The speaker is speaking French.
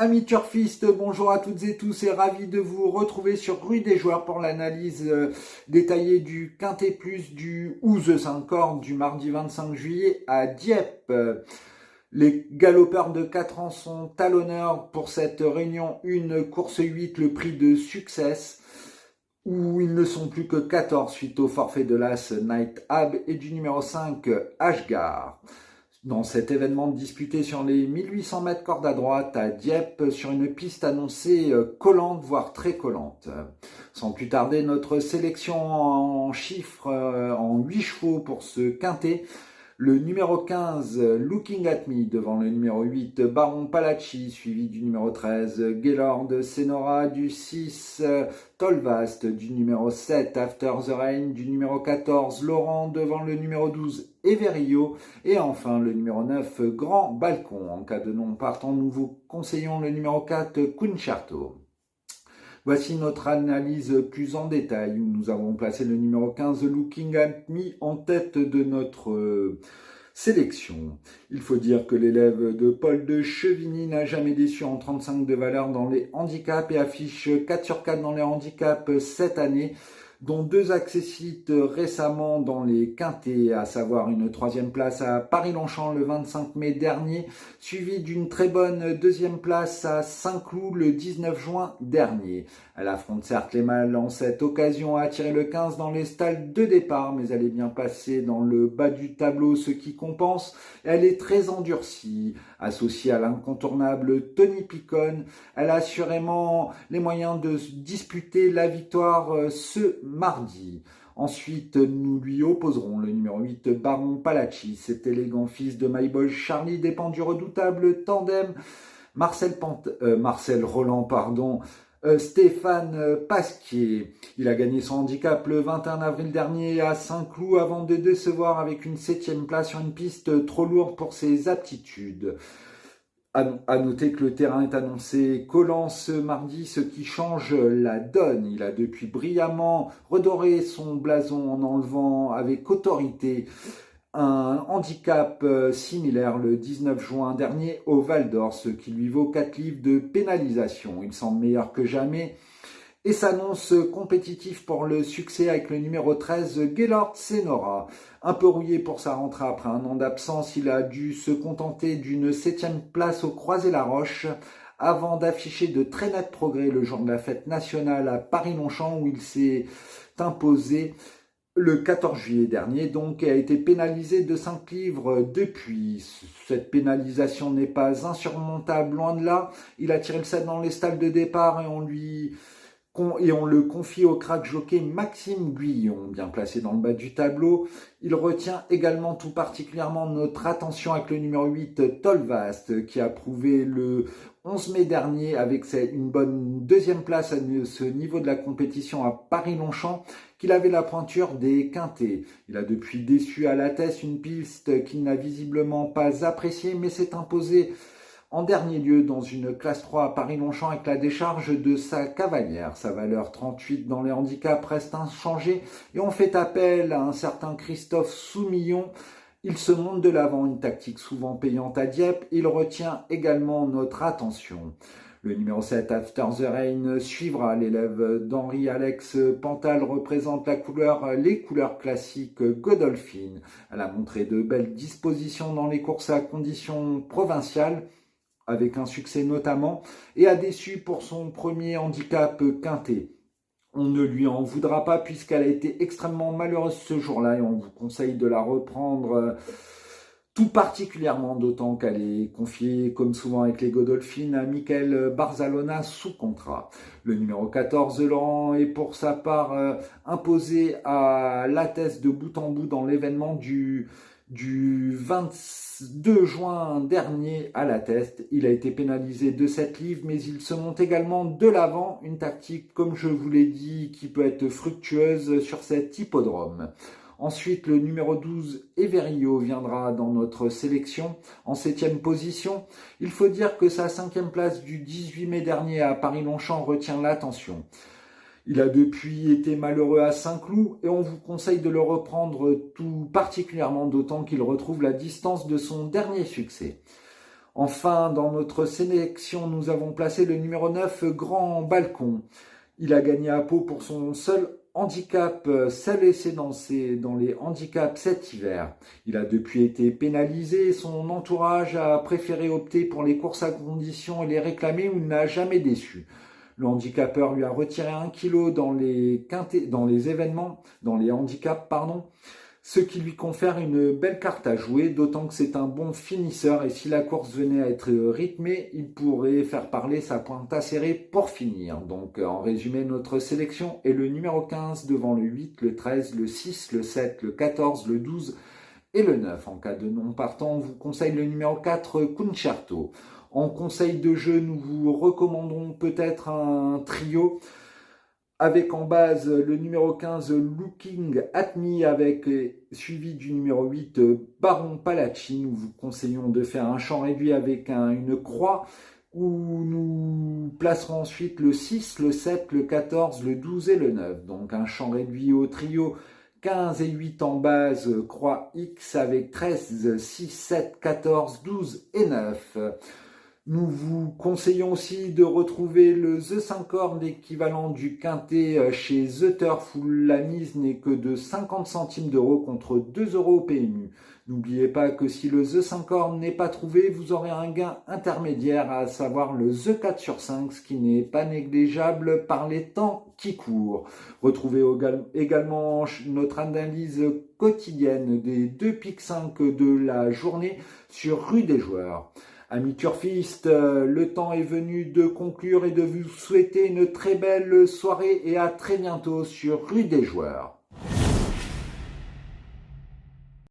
Amis turfistes, bonjour à toutes et tous et ravi de vous retrouver sur Rue des Joueurs pour l'analyse détaillée du Quintet Plus du 5 cordes du mardi 25 juillet à Dieppe. Les galopeurs de 4 ans sont à l'honneur pour cette réunion 1, course 8, le prix de Success, où ils ne sont plus que 14 suite au forfait de l'As Night Ab et du numéro 5 Ashgar. Dans cet événement disputé sur les 1800 mètres corde à droite à Dieppe, sur une piste annoncée collante, voire très collante. Sans plus tarder, notre sélection en chiffres, en 8 chevaux pour ce quintet. Le numéro 15, Looking at Me, devant le numéro 8, Baron Palacci, suivi du numéro 13, Gaylord Senora, du 6, Tolvast, du numéro 7, After the Rain, du numéro 14, Laurent, devant le numéro 12, Everio, et enfin le numéro 9, Grand Balcon. En cas de non partant, nous vous conseillons le numéro 4, Concerto. Voici notre analyse plus en détail, où nous avons placé le numéro 15, Looking at Me, en tête de notre sélection. Il faut dire que l'élève de Paul de Chevigny n'a jamais déçu en 35 de valeur dans les handicaps et affiche 4 sur 4 dans les handicaps cette année, dont 2 accessites récemment dans les quintets, à savoir une 3e place à Paris-Longchamp le 25 mai dernier, suivi d'une très bonne 2e place à Saint-Cloud le 19 juin dernier. Elle affronte certes les mâles en cette occasion, a tiré le 15 dans les stalles de départ, mais elle est bien passée dans le bas du tableau, ce qui compense. Elle est très endurcie, associée à l'incontournable Tony Picon. Elle a assurément les moyens de disputer la victoire ce mardi. Ensuite, nous lui opposerons le numéro 8, Baron Palacci, cet élégant fils de My Boy Charlie, dépend du redoutable tandem Marcel Roland, Stéphane Pasquier. Il a gagné son handicap le 21 avril dernier à Saint-Cloud avant de décevoir avec une 7e place sur une piste trop lourde pour ses aptitudes. À noter que le terrain est annoncé collant ce mardi, ce qui change la donne. Il a depuis brillamment redoré son blason en enlevant avec autorité un handicap similaire le 19 juin dernier au Val d'Or, ce qui lui vaut 4 livres de pénalisation. Il semble meilleur que jamais et s'annonce compétitif pour le succès avec le numéro 13, Gaylord Senora. Un peu rouillé pour sa rentrée après un an d'absence, il a dû se contenter d'une 7e place au Croisé-la-Roche avant d'afficher de très nets progrès le jour de la fête nationale à Paris-Longchamp où il s'est imposé le 14 juillet dernier, donc, et a été pénalisé de 5 livres depuis. Cette pénalisation n'est pas insurmontable, loin de là. Il a tiré le 7 dans les stalles de départ et on le confie au crack jockey Maxime Guyon, bien placé dans le bas du tableau. Il retient également tout particulièrement notre attention avec le numéro 8, Tolvast, qui a prouvé le 11 mai dernier avec une bonne 2e place à ce niveau de la compétition à Paris-Longchamp, qu'il avait la pointure des quintets. Il a depuis déçu à la Teste, une piste qu'il n'a visiblement pas appréciée, mais s'est imposé en dernier lieu dans une classe 3 à Paris-Longchamp avec la décharge de sa cavalière. Sa valeur 38 dans les handicaps reste inchangée et on fait appel à un certain Christophe Soumillon. Il se monte de l'avant, une tactique souvent payante à Dieppe. Il retient également notre attention. Le numéro 7, After the Rain, suivra. L'élève d'Henri Alex Pantal représente les couleurs classiques Godolphin. Elle a montré de belles dispositions dans les courses à conditions provinciales, avec un succès notamment, et a déçu pour son premier handicap quintet. On ne lui en voudra pas puisqu'elle a été extrêmement malheureuse ce jour-là et on vous conseille de la reprendre tout particulièrement, d'autant qu'elle est confiée, comme souvent avec les Godolphins, à Michael Barzalona sous contrat. Le numéro 14, Laurent, est pour sa part imposé à la Teste de bout en bout dans l'événement du 22 juin dernier à la Teste. Il a été pénalisé de 7 livres, mais il se monte également de l'avant, une tactique, comme je vous l'ai dit, qui peut être fructueuse sur cet hippodrome. Ensuite, le numéro 12, Everio, viendra dans notre sélection en 7e position. Il faut dire que sa 5e place du 18 mai dernier à Paris-Longchamp retient l'attention. Il a depuis été malheureux à Saint-Cloud et on vous conseille de le reprendre tout particulièrement, d'autant qu'il retrouve la distance de son dernier succès. Enfin, dans notre sélection, nous avons placé le numéro 9, Grand Balcon. Il a gagné à Pau pour son seul handicap, seul essai dans les handicaps cet hiver. Il a depuis été pénalisé et son entourage a préféré opter pour les courses à condition et les réclamer où il n'a jamais déçu. Le handicapeur lui a retiré 1 kg dans les handicaps, ce qui lui confère une belle carte à jouer, d'autant que c'est un bon finisseur et si la course venait à être rythmée, il pourrait faire parler sa pointe acérée pour finir. Donc en résumé, notre sélection est le numéro 15 devant le 8, le 13, le 6, le 7, le 14, le 12 et le 9. En cas de non partant, on vous conseille le numéro 4, Concerto. En conseil de jeu, nous vous recommandons peut-être un trio avec en base le numéro 15 Looking at Me avec suivi du numéro 8 Baron Palacci. Nous vous conseillons de faire un champ réduit avec une croix où nous placerons ensuite le 6, le 7, le 14, le 12 et le 9. Donc un champ réduit au trio 15 et 8 en base, croix X avec 13, 6, 7, 14, 12 et 9. Nous vous conseillons aussi de retrouver le The 5 cornes, l'équivalent du quintet chez The Turf où la mise n'est que de 50 centimes d'euros contre 2 € au PMU. N'oubliez pas que si le The 5 cornes n'est pas trouvé, vous aurez un gain intermédiaire, à savoir le The 4 sur 5, ce qui n'est pas négligeable par les temps qui courent. Retrouvez également notre analyse quotidienne des 2 pics 5 de la journée sur Rue des Joueurs. Amis turfistes, le temps est venu de conclure et de vous souhaiter une très belle soirée et à très bientôt sur Rue des Joueurs.